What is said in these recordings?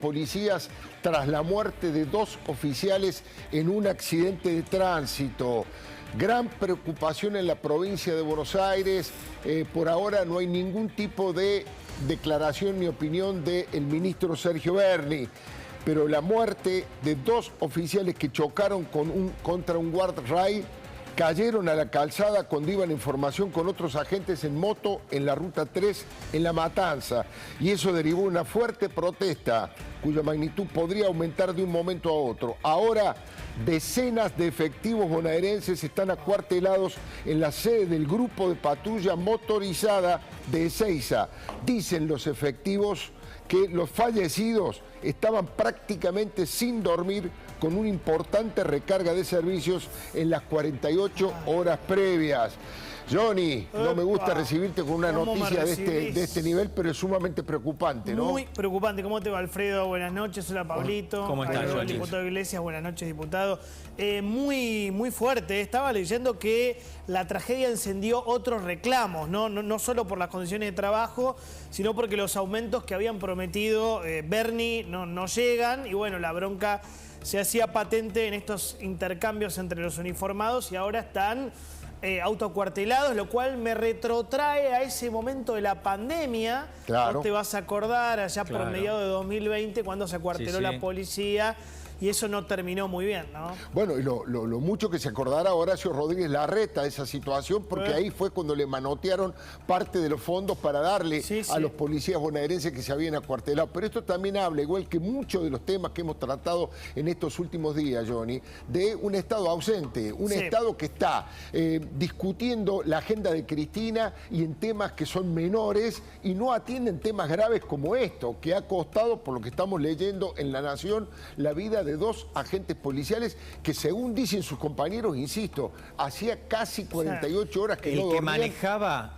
Policías tras la muerte de 2 oficiales en un accidente de tránsito. Gran preocupación en la provincia de Buenos Aires. Por ahora no hay ningún tipo de declaración ni opinión del ministro Sergio Berni. Pero la muerte de 2 oficiales que chocaron contra un guardrail, cayeron a la calzada cuando iban en formación con otros agentes en moto en la Ruta 3 en La Matanza. Y eso derivó una fuerte protesta cuya magnitud podría aumentar de un momento a otro. Ahora, decenas de efectivos bonaerenses están acuartelados en la sede del grupo de patrulla motorizada de Ezeiza. Dicen los efectivos que los fallecidos estaban prácticamente sin dormir con una importante recarga de servicios en las 48 horas previas. Johnny, no me gusta recibirte con una noticia de este nivel, pero es sumamente preocupante, ¿no? Muy preocupante. ¿Cómo te va, Alfredo? Buenas noches. Hola, Pablito. ¿Cómo estás, Johnny? Diputado Iglesias, buenas noches, diputado. Muy fuerte. Estaba leyendo que la tragedia encendió otros reclamos, no solo por las condiciones de trabajo, sino porque los aumentos que habían prometido Berni no llegan. Y bueno, la bronca se hacía patente en estos intercambios entre los uniformados y ahora están autocuartelados, lo cual me retrotrae a ese momento de la pandemia. Claro. No te vas a acordar allá por mediados de 2020 cuando se acuarteló la policía. Y eso no terminó muy bien, ¿no? Bueno, y lo mucho que se acordará Horacio Rodríguez Larreta de esa situación, porque ahí fue cuando le manotearon parte de los fondos para darle a los policías bonaerenses que se habían acuartelado. Pero esto también habla, igual que muchos de los temas que hemos tratado en estos últimos días, Johnny, de un Estado ausente, un Estado que está discutiendo la agenda de Cristina y en temas que son menores y no atienden temas graves como esto, que ha costado, por lo que estamos leyendo en La Nación, la vida de 2 agentes policiales que, según dicen sus compañeros, insisto, hacía casi 48 horas que no dormían.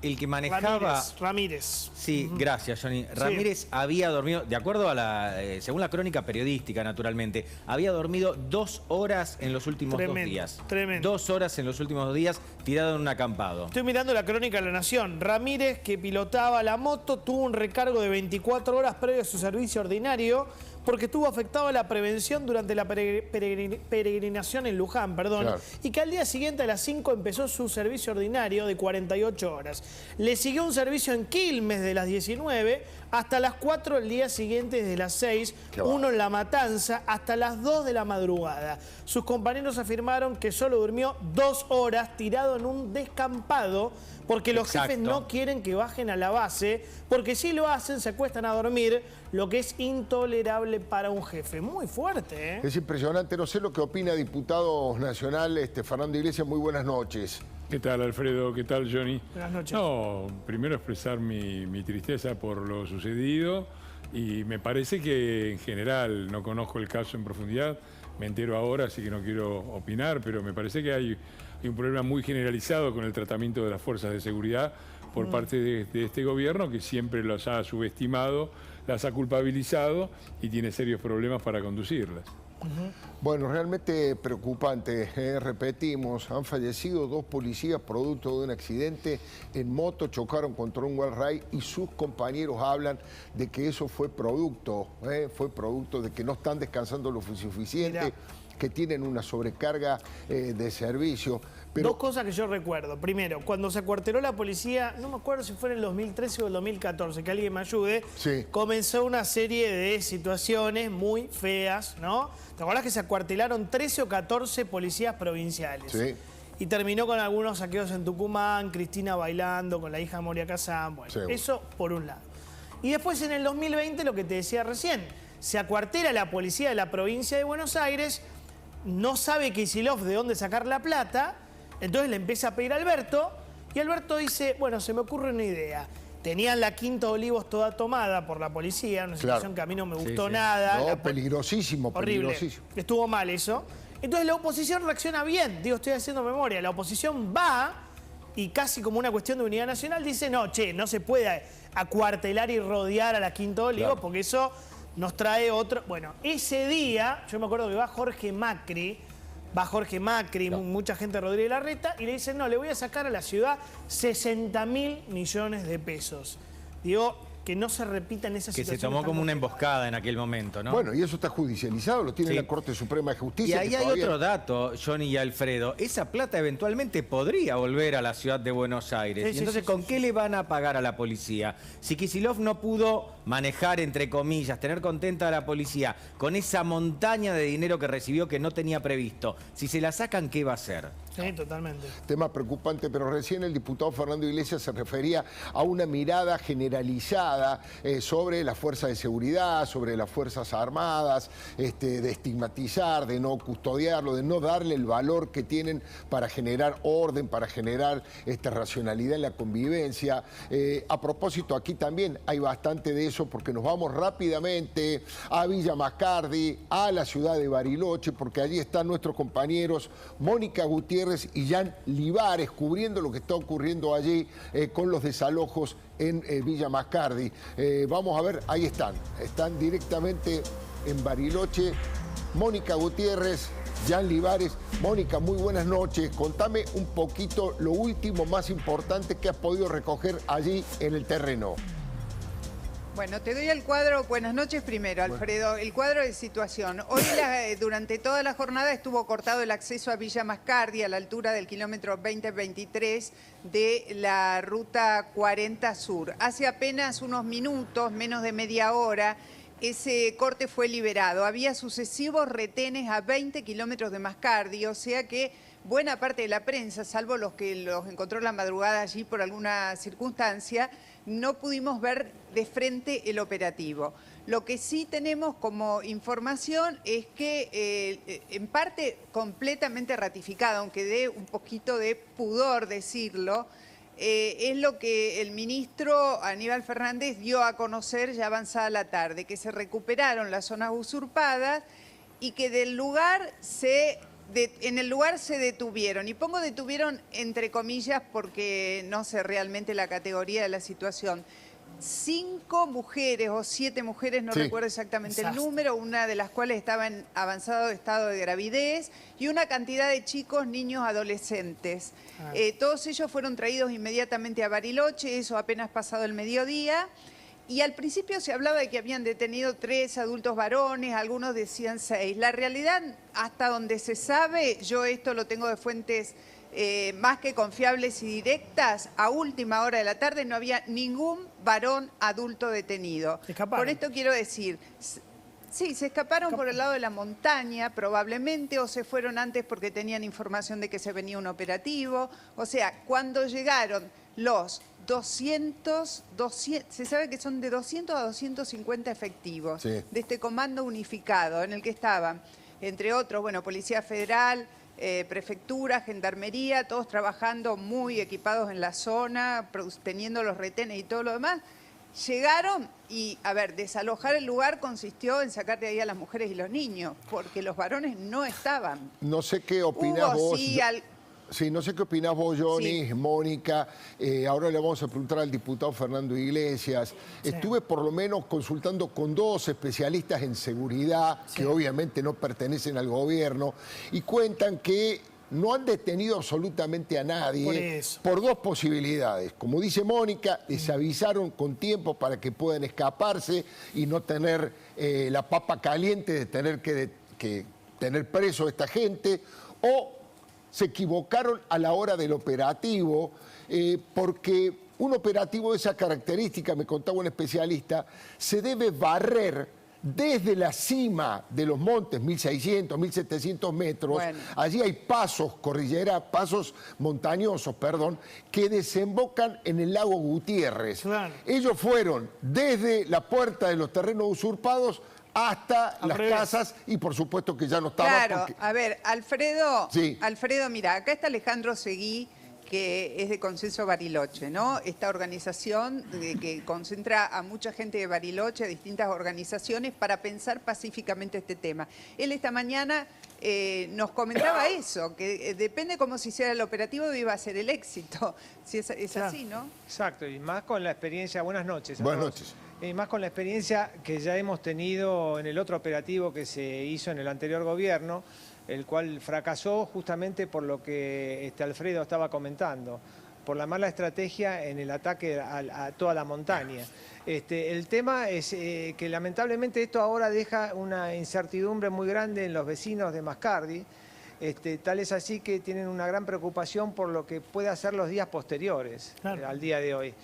El que manejaba... Ramírez. Sí, gracias, Johnny. Ramírez había dormido, de acuerdo a según la crónica periodística, naturalmente, había dormido 2 horas en los últimos 2 días. Tremendo. 2 horas en los últimos 2 días tirado en un acampado. Estoy mirando la crónica de La Nación. Ramírez, que pilotaba la moto, tuvo un recargo de 24 horas previo a su servicio ordinario porque estuvo afectado a la prevención durante la peregrinación en Luján, y que al día siguiente a las 5 empezó su servicio ordinario de 48 horas. Le siguió un servicio en Quilmes de las 19 hasta las 4 el día siguiente desde las 6, uno en La Matanza hasta las 2 de la madrugada. Sus compañeros afirmaron que solo durmió 2 horas tirado en un descampado porque los jefes no quieren que bajen a la base, porque si lo hacen se acuestan a dormir, lo que es intolerable para un jefe. Muy fuerte, ¿eh? Es impresionante. No sé lo que opina diputado nacional Fernando Iglesias. Muy buenas noches. ¿Qué tal, Alfredo? ¿Qué tal, Johnny? Buenas noches. No, primero expresar mi tristeza por lo sucedido y me parece que en general, no conozco el caso en profundidad, me entero ahora, así que no quiero opinar, pero me parece que hay un problema muy generalizado con el tratamiento de las fuerzas de seguridad por parte de este gobierno, que siempre los ha subestimado, las ha culpabilizado y tiene serios problemas para conducirlas. Bueno, realmente preocupante, repetimos, han fallecido 2 policías producto de un accidente en moto, chocaron contra un guardrail y sus compañeros hablan de que eso fue producto de que no están descansando lo suficiente, que tienen una sobrecarga de servicio. Pero... 2 cosas que yo recuerdo. Primero, cuando se acuarteló la policía, no me acuerdo si fue en el 2013 o el 2014, que alguien me ayude, comenzó una serie de situaciones muy feas, ¿no? ¿Te acuerdas que se acuartelaron 13 o 14 policías provinciales? Sí. Y terminó con algunos saqueos en Tucumán, Cristina bailando con la hija Moria Kazán. Bueno, eso por un lado. Y después en el 2020, lo que te decía recién, se acuartela la policía de la provincia de Buenos Aires, no sabe Kicillof de dónde sacar la plata, entonces le empieza a pedir a Alberto, y Alberto dice, bueno, se me ocurre una idea. Tenían la Quinta de Olivos toda tomada por la policía, una situación que a mí no me gustó nada. No, peligrosísimo, horrible. Peligrosísimo. Estuvo mal eso. Entonces la oposición reacciona bien, digo, estoy haciendo memoria. La oposición va y casi como una cuestión de unidad nacional dice, no, no se puede acuartelar y rodear a la Quinta de Olivos porque eso nos trae otro... Bueno, ese día, yo me acuerdo que va Jorge Macri, mucha gente de Rodríguez Larreta, y le dicen, no, le voy a sacar a la ciudad 60.000 millones de pesos. Digo, que no se repitan esas Que situaciones. se tomó tan como una complejas. emboscada en aquel momento, ¿no? Bueno, y eso está judicializado, lo tiene Sí. la Corte Suprema de Y Justicia. ahí que hay todavía- otro dato, Johnny y Alfredo. Esa plata eventualmente podría volver a la ciudad de Buenos Aires. Sí, Y sí, entonces, sí, ¿con sí, qué le van a pagar a la policía? Si Kicillof no pudo manejar, entre comillas, tener contenta a la policía con esa montaña de dinero que recibió que no tenía previsto, si se la sacan, ¿qué va a hacer? Sí, totalmente. Tema preocupante, pero recién el diputado Fernando Iglesias se refería a una mirada generalizada sobre las fuerzas de seguridad, sobre las Fuerzas Armadas, de estigmatizar, de no custodiarlo, de no darle el valor que tienen para generar orden, para generar racionalidad en la convivencia. A propósito, aquí también hay bastante de eso porque nos vamos rápidamente a Villa Mascardi, a la ciudad de Bariloche, porque allí están nuestros compañeros Mónica Gutiérrez y Jan Libares cubriendo lo que está ocurriendo allí con los desalojos en Villa Mascardi. Vamos a ver, ahí están directamente en Bariloche. Mónica Gutiérrez, Jan Libares. Mónica, muy buenas noches. Contame un poquito lo último, más importante que has podido recoger allí en el terreno. Bueno, te doy el cuadro. Buenas noches primero, Alfredo. El cuadro de situación. Hoy, durante toda la jornada, estuvo cortado el acceso a Villa Mascardi a la altura del kilómetro 2023 de la ruta 40 Sur. Hace apenas unos minutos, menos de media hora, ese corte fue liberado. Había sucesivos retenes a 20 kilómetros de Mascardi, o sea que buena parte de la prensa, salvo los que los encontró en la madrugada allí por alguna circunstancia, no pudimos ver de frente el operativo. Lo que sí tenemos como información es que, en parte completamente ratificado, aunque dé un poquito de pudor decirlo, es lo que el ministro Aníbal Fernández dio a conocer ya avanzada la tarde, que se recuperaron las zonas usurpadas y que en el lugar se detuvieron. Y pongo detuvieron entre comillas porque no sé realmente la categoría de la situación. 5 mujeres o 7 mujeres, no recuerdo exactamente el número, una de las cuales estaba en avanzado estado de gravidez, y una cantidad de chicos, niños, adolescentes. Todos ellos fueron traídos inmediatamente a Bariloche, eso apenas pasado el mediodía. Y al principio se hablaba de que habían detenido 3 adultos varones, algunos decían 6. La realidad, hasta donde se sabe, yo esto lo tengo de fuentes más que confiables y directas, a última hora de la tarde no había ningún varón adulto detenido. Por esto quiero decir, sí, se escaparon por el lado de la montaña probablemente, o se fueron antes porque tenían información de que se venía un operativo. O sea, cuando llegaron los 200, se sabe que son de 200 a 250 efectivos de este comando unificado, en el que estaban, entre otros, bueno, Policía Federal, Prefectura, Gendarmería, todos trabajando muy equipados en la zona, teniendo los retenes y todo lo demás. Llegaron y, a ver, desalojar el lugar consistió en sacar de ahí a las mujeres y los niños, porque los varones no estaban. No sé qué opinás vos. Sí, no sé qué opinás vos, Johnny, Mónica. Ahora le vamos a preguntar al diputado Fernando Iglesias. Estuve por lo menos consultando con 2 especialistas en seguridad, que obviamente no pertenecen al gobierno, y cuentan que no han detenido absolutamente a nadie por 2 posibilidades. Como dice Mónica, les avisaron con tiempo para que puedan escaparse y no tener la papa caliente de tener que tener preso a esta gente, o se equivocaron a la hora del operativo, porque un operativo de esa característica, me contaba un especialista, se debe barrer desde la cima de los montes, 1.600, 1.700 metros. Bueno. Allí hay pasos pasos montañosos, perdón, que desembocan en el lago Gutiérrez. Ellos fueron desde la puerta de los terrenos usurpados hasta las casas, y por supuesto que ya no estaban. Claro, a ver, Alfredo, mira, acá está Alejandro Seguí, que es de Consenso Bariloche, ¿no? Esta organización que concentra a mucha gente de Bariloche, a distintas organizaciones, para pensar pacíficamente este tema. Él esta mañana nos comentaba eso, que depende cómo se hiciera el operativo, iba a ser el éxito. Si es así, ¿no? Exacto, y más con la experiencia. Buenas noches a Buenas todos. noches. Y más con la experiencia que ya hemos tenido en el otro operativo que se hizo en el anterior gobierno, el cual fracasó justamente por lo que Alfredo estaba comentando. por la mala estrategia en el ataque a toda la montaña. El tema es que lamentablemente esto ahora deja una incertidumbre muy grande en los vecinos de Mascardi. Tal es así que tienen una gran preocupación por lo que puede hacer los días posteriores al día de hoy.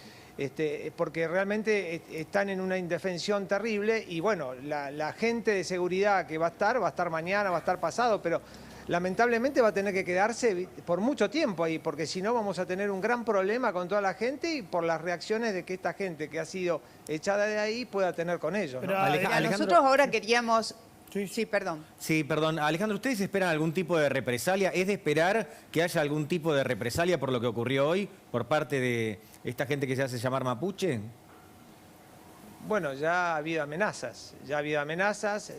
Porque realmente están en una indefensión terrible y bueno, la gente de seguridad que va a estar mañana, va a estar pasado, pero lamentablemente va a tener que quedarse por mucho tiempo ahí, porque si no vamos a tener un gran problema con toda la gente y por las reacciones de que esta gente que ha sido echada de ahí pueda tener con ellos, ¿no? Mira, nosotros ahora queríamos... Sí, perdón. Sí, perdón. Alejandro, ¿ustedes esperan algún tipo de represalia? ¿Es de esperar que haya algún tipo de represalia por lo que ocurrió hoy por parte de esta gente que se hace llamar mapuche? Bueno, ya ha habido amenazas,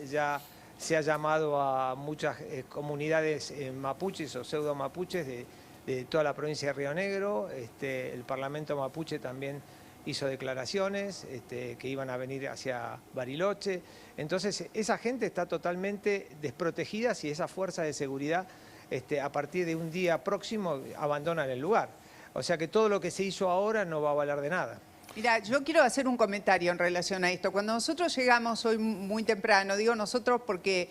ya se ha llamado a muchas comunidades mapuches o pseudo mapuches de toda la provincia de Río Negro. El Parlamento mapuche también hizo declaraciones que iban a venir hacia Bariloche. Entonces, esa gente está totalmente desprotegida si esa fuerza de seguridad a partir de un día próximo abandonan el lugar. O sea que todo lo que se hizo ahora no va a valer de nada. Mira, yo quiero hacer un comentario en relación a esto. Cuando nosotros llegamos hoy muy temprano, digo nosotros porque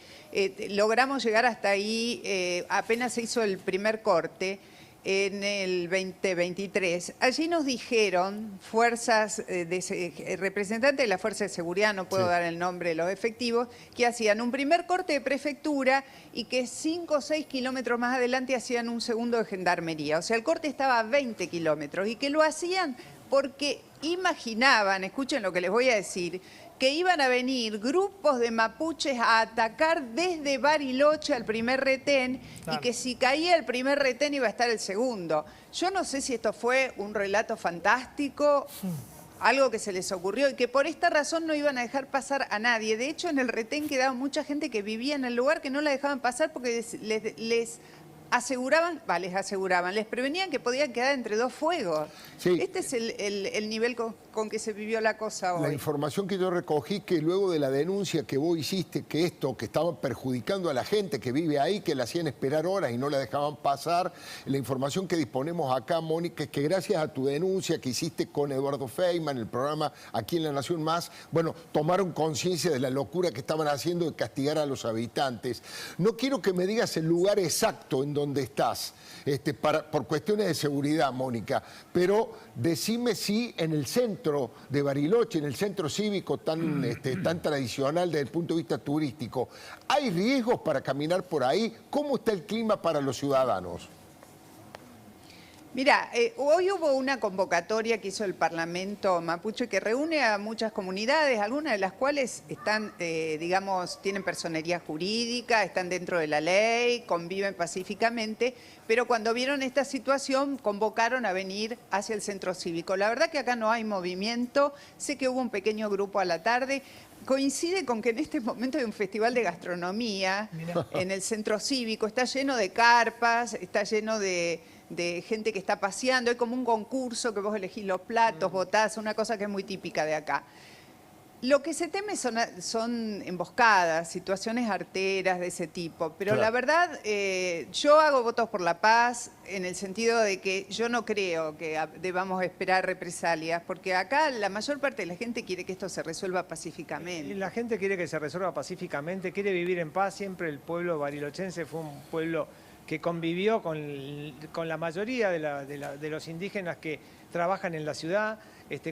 logramos llegar hasta ahí, apenas se hizo el primer corte, en el 2023. Allí nos dijeron fuerzas, representantes de la Fuerza de Seguridad, no puedo dar el nombre de los efectivos, que hacían un primer corte de prefectura y que 5 o 6 kilómetros más adelante hacían un segundo de gendarmería. O sea, el corte estaba a 20 kilómetros y que lo hacían porque imaginaban, escuchen lo que les voy a decir, que iban a venir grupos de mapuches a atacar desde Bariloche al primer retén y que si caía el primer retén iba a estar el segundo. Yo no sé si esto fue un relato fantástico, algo que se les ocurrió y que por esta razón no iban a dejar pasar a nadie. De hecho, en el retén quedaba mucha gente que vivía en el lugar que no la dejaban pasar porque les les prevenían que podían quedar entre dos fuegos. Sí. Este es el nivel con que se vivió la cosa hoy. La información que yo recogí, que luego de la denuncia que vos hiciste, que estaban perjudicando a la gente que vive ahí, que la hacían esperar horas y no la dejaban pasar, la información que disponemos acá, Mónica, es que gracias a tu denuncia que hiciste con Eduardo Feynman, el programa Aquí en La Nación Más, bueno, tomaron conciencia de la locura que estaban haciendo de castigar a los habitantes. No quiero que me digas el lugar exacto en donde estás, por cuestiones de seguridad, Mónica, pero decime si en el centro de Bariloche, en el centro cívico tan tradicional desde el punto de vista turístico, ¿hay riesgos para caminar por ahí? ¿Cómo está el clima para los ciudadanos? Mira, hoy hubo una convocatoria que hizo el Parlamento mapuche que reúne a muchas comunidades, algunas de las cuales están, tienen personería jurídica, están dentro de la ley, conviven pacíficamente, pero cuando vieron esta situación convocaron a venir hacia el centro cívico. La verdad que acá no hay movimiento, sé que hubo un pequeño grupo a la tarde. Coincide con que en este momento hay un festival de gastronomía en el centro cívico, está lleno de carpas, está lleno de gente que está paseando, hay como un concurso que vos elegís los platos, votás, una cosa que es muy típica de acá. Lo que se teme son emboscadas, situaciones arteras de ese tipo, pero la verdad, yo hago votos por la paz en el sentido de que yo no creo que debamos esperar represalias, porque acá la mayor parte de la gente quiere que esto se resuelva pacíficamente. La gente quiere que se resuelva pacíficamente, quiere vivir en paz. Siempre el pueblo barilochense fue un pueblo que convivió con la mayoría de los indígenas que trabajan en la ciudad,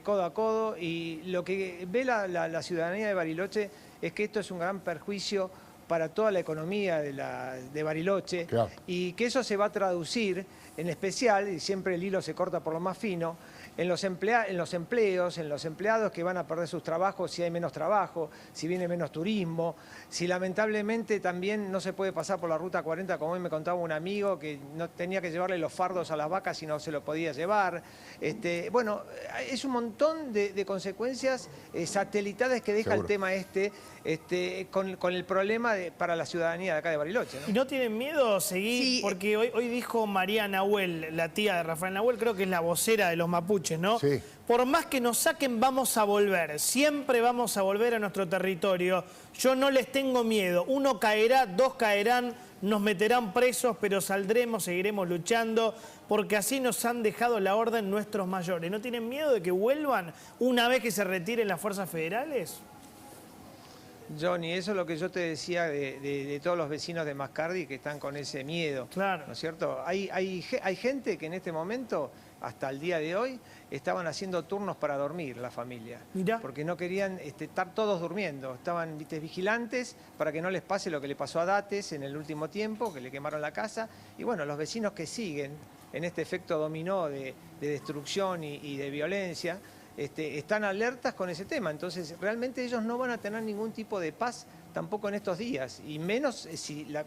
codo a codo, y lo que ve la ciudadanía de Bariloche es que esto es un gran perjuicio para toda la economía de Bariloche, claro, y que eso se va a traducir en especial, y siempre el hilo se corta por lo más fino, en los empleos, en los empleados que van a perder sus trabajos si hay menos trabajo, si viene menos turismo, si lamentablemente también no se puede pasar por la Ruta 40, como hoy me contaba un amigo, que no tenía que llevarle los fardos a las vacas y no se lo podía llevar. Bueno, es un montón de consecuencias satelitales que deja el tema con el problema para la ciudadanía de acá de Bariloche, ¿no? ¿Y no tienen miedo seguir? Sí. Porque hoy dijo María Nahuel, la tía de Rafael Nahuel, creo que es la vocera de los mapuches, ¿no? Sí. Por más que nos saquen, vamos a volver. Siempre vamos a volver a nuestro territorio. Yo no les tengo miedo. 1 caerá, 2 caerán, nos meterán presos, pero saldremos, seguiremos luchando, porque así nos han dejado la orden nuestros mayores. ¿No tienen miedo de que vuelvan una vez que se retiren las fuerzas federales? Johnny, eso es lo que yo te decía de todos los vecinos de Mascardi que están con ese miedo. Claro. ¿No es cierto? Hay gente que en este momento, hasta el día de hoy, estaban haciendo turnos para dormir la familia. Mirá. Porque no querían estar todos durmiendo. Estaban vigilantes para que no les pase lo que le pasó a Dates en el último tiempo, que le quemaron la casa. Y bueno, los vecinos que siguen en este efecto dominó de destrucción y de violencia, están alertas con ese tema. Entonces, realmente ellos no van a tener ningún tipo de paz tampoco en estos días. Y menos,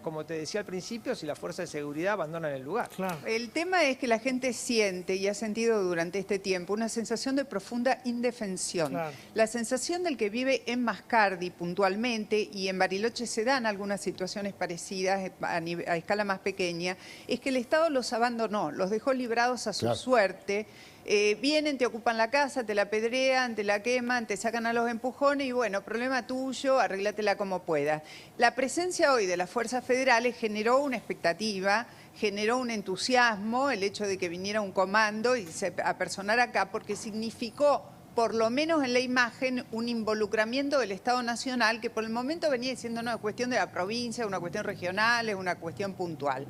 como te decía al principio, si las fuerzas de seguridad abandonan el lugar. Claro. El tema es que la gente siente y ha sentido durante este tiempo una sensación de profunda indefensión. Claro. La sensación del que vive en Mascardi puntualmente, y en Bariloche se dan algunas situaciones parecidas a escala más pequeña, es que el Estado los abandonó, los dejó librados a su suerte. Vienen, te ocupan la casa, te la apedrean, te la queman, te sacan a los empujones y bueno, problema tuyo, arreglátela como puedas. La presencia hoy de las fuerzas federales generó una expectativa, generó un entusiasmo, el hecho de que viniera un comando y se apersonara acá, porque significó, por lo menos en la imagen, un involucramiento del Estado Nacional que por el momento venía diciendo no, es cuestión de la provincia, es una cuestión regional, es una cuestión puntual.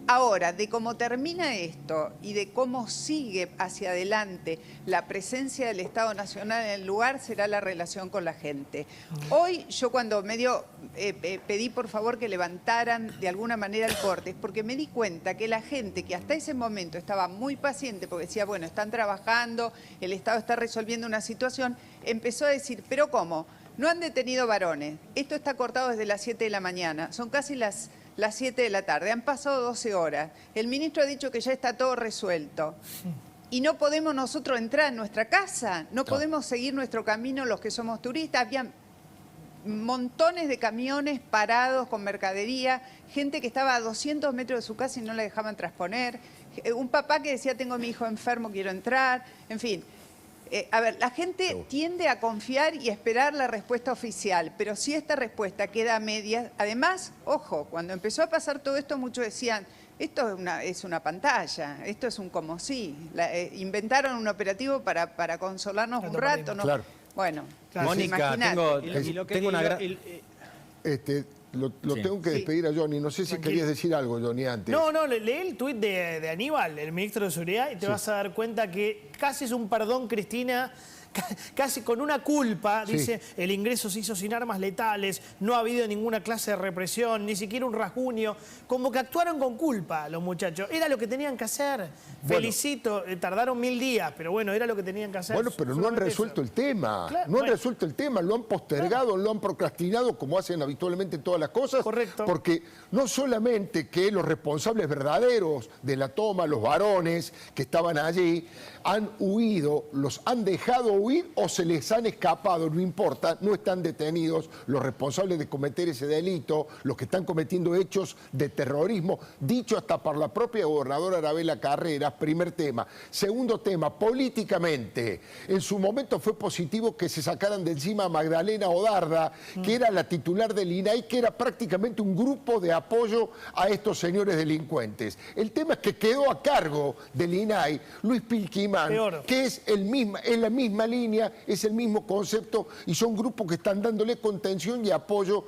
Ahora, de cómo termina esto y de cómo sigue hacia adelante la presencia del Estado Nacional en el lugar será la relación con la gente. Hoy yo cuando pedí por favor que levantaran de alguna manera el corte, es porque me di cuenta que la gente que hasta ese momento estaba muy paciente porque decía, bueno, están trabajando, el Estado está resolviendo una situación, empezó a decir, ¿pero cómo? No han detenido varones, esto está cortado desde las 7 de la mañana, son casi las 7 de la tarde, han pasado 12 horas, el ministro ha dicho que ya está todo resuelto y no podemos nosotros entrar en nuestra casa, no podemos seguir nuestro camino los que somos turistas, había montones de camiones parados con mercadería, gente que estaba a 200 metros de su casa y no la dejaban transponer, un papá que decía tengo a mi hijo enfermo, quiero entrar, en fin. A ver, la gente tiende a confiar y esperar la respuesta oficial, pero si esta respuesta queda a medias, además, ojo, cuando empezó a pasar todo esto muchos decían, esto es una pantalla, esto es un como si, inventaron un operativo para consolarnos un rato, ¿no? Claro. Bueno, Mónica, tengo una gran... Lo tengo que despedir a Johnny. No sé si querías decir algo, Johnny, antes. No, leí el tuit de Aníbal, el ministro de Seguridad, y te vas a dar cuenta que casi es un perdón, Cristina, casi con una culpa. Dice, el ingreso se hizo sin armas letales, no ha habido ninguna clase de represión, ni siquiera un rasguño. Como que actuaron con culpa los muchachos. Era lo que tenían que hacer. Bueno, felicito, tardaron 1000 días, pero bueno, era lo que tenían que hacer. Bueno, pero no han resuelto el tema. Claro, no han resuelto el tema, lo han postergado, lo han procrastinado, como hacen habitualmente todas las cosas. Correcto. Porque no solamente que los responsables verdaderos de la toma, los varones que estaban allí, han huido, los han dejado huir o se les han escapado, no importa, no están detenidos los responsables de cometer ese delito, los que están cometiendo hechos de terrorismo, dicho hasta por la propia gobernadora Arabella Carreras, primer tema. Segundo tema, políticamente, en su momento fue positivo que se sacaran de encima a Magdalena Odarda, que era la titular del INAI, que era prácticamente un grupo de apoyo a estos señores delincuentes. El tema es que quedó a cargo del INAI Luis Pilquimán, que es la misma línea, es el mismo concepto y son grupos que están dándole contención y apoyo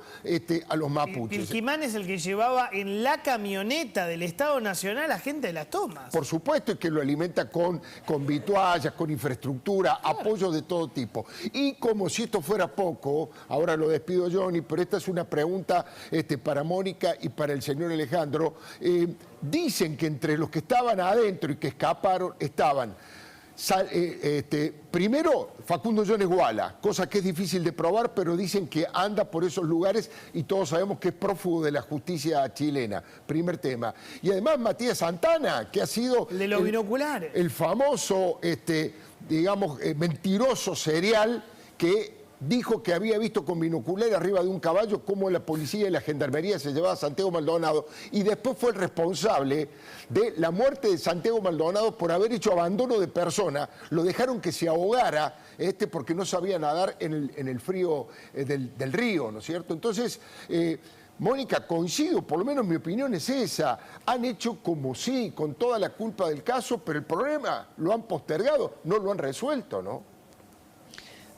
a los mapuches. Pilquimán es el que llevaba en la camioneta del Estado Nacional a gente de las tomas. Por supuesto, es que lo alimenta con vituallas, con infraestructura, apoyo de todo tipo. Y como si esto fuera poco, ahora lo despido Johnny, pero esta es una pregunta para Mónica y para el señor Alejandro. Dicen que entre los que estaban adentro y que escaparon estaban... primero, Facundo Jones Guala, cosa que es difícil de probar, pero dicen que anda por esos lugares y todos sabemos que es prófugo de la justicia chilena, primer tema. Y además Matías Santana, que ha sido... El de los binoculares. El famoso, digamos, mentiroso serial que dijo que había visto con binocular arriba de un caballo cómo la policía y la gendarmería se llevaba a Santiago Maldonado y después fue el responsable de la muerte de Santiago Maldonado por haber hecho abandono de persona. Lo dejaron que se ahogara porque no sabía nadar en el frío del río, ¿no es cierto? Entonces, Mónica, coincido, por lo menos mi opinión es esa. Han hecho como sí, con toda la culpa del caso, pero el problema lo han postergado, no lo han resuelto, ¿no?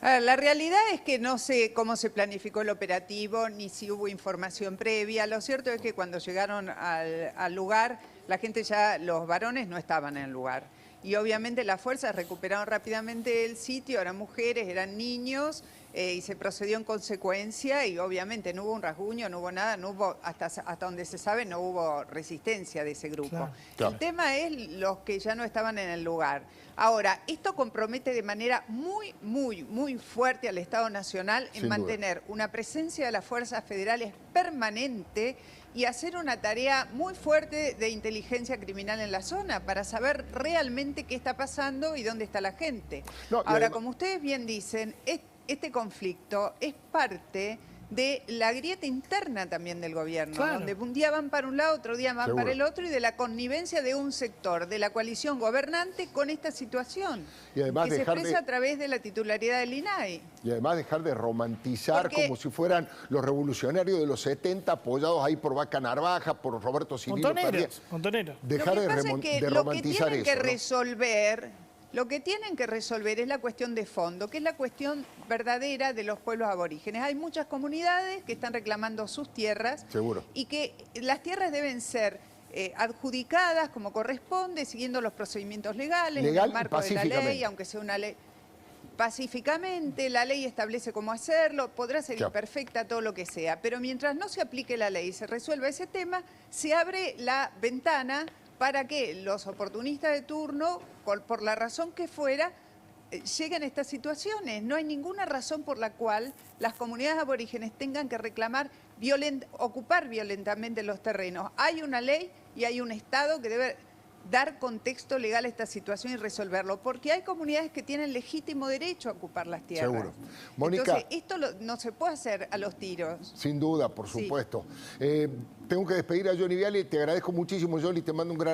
A ver, la realidad es que no sé cómo se planificó el operativo, ni si hubo información previa. Lo cierto es que cuando llegaron al lugar, la gente ya, los varones no estaban en el lugar. Y obviamente las fuerzas recuperaron rápidamente el sitio, eran mujeres, eran niños, y se procedió en consecuencia y obviamente no hubo un rasguño, no hubo nada, no hubo, hasta donde se sabe, no hubo resistencia de ese grupo. Claro. El tema es los que ya no estaban en el lugar. Ahora, esto compromete de manera muy fuerte al Estado Nacional en mantener una presencia de las fuerzas federales permanente y hacer una tarea muy fuerte de inteligencia criminal en la zona para saber realmente qué está pasando y dónde está la gente. No, ahora, como ustedes bien dicen, este conflicto es parte de la grieta interna también del gobierno, donde un día van para un lado, otro día van para el otro, y de la connivencia de un sector de la coalición gobernante con esta situación, y además que se expresa a través de la titularidad del INAI. Y además dejar de romantizar como si fueran los revolucionarios de los 70 apoyados ahí por Vaca Narvaja, por Roberto Cirilo. Montoneros. Dejar de romantizar eso, Lo que tienen que resolver es la cuestión de fondo, que es la cuestión verdadera de los pueblos aborígenes. Hay muchas comunidades que están reclamando sus tierras. Seguro. Y que las tierras deben ser adjudicadas como corresponde, siguiendo los procedimientos legales, en el marco de la ley, aunque sea una ley. Pacíficamente, la ley establece cómo hacerlo, podrá ser imperfecta, todo lo que sea, pero mientras no se aplique la ley y se resuelva ese tema, se abre la ventana para que los oportunistas de turno, por la razón que fuera, lleguen a estas situaciones. No hay ninguna razón por la cual las comunidades aborígenes tengan que reclamar, ocupar violentamente los terrenos. Hay una ley y hay un Estado que debe dar contexto legal a esta situación y resolverlo, porque hay comunidades que tienen legítimo derecho a ocupar las tierras. Seguro. Mónica, entonces, esto no se puede hacer a los tiros. Sin duda, por supuesto. Tengo que despedir a Johnny Viale, te agradezco muchísimo, Johnny, te mando un gran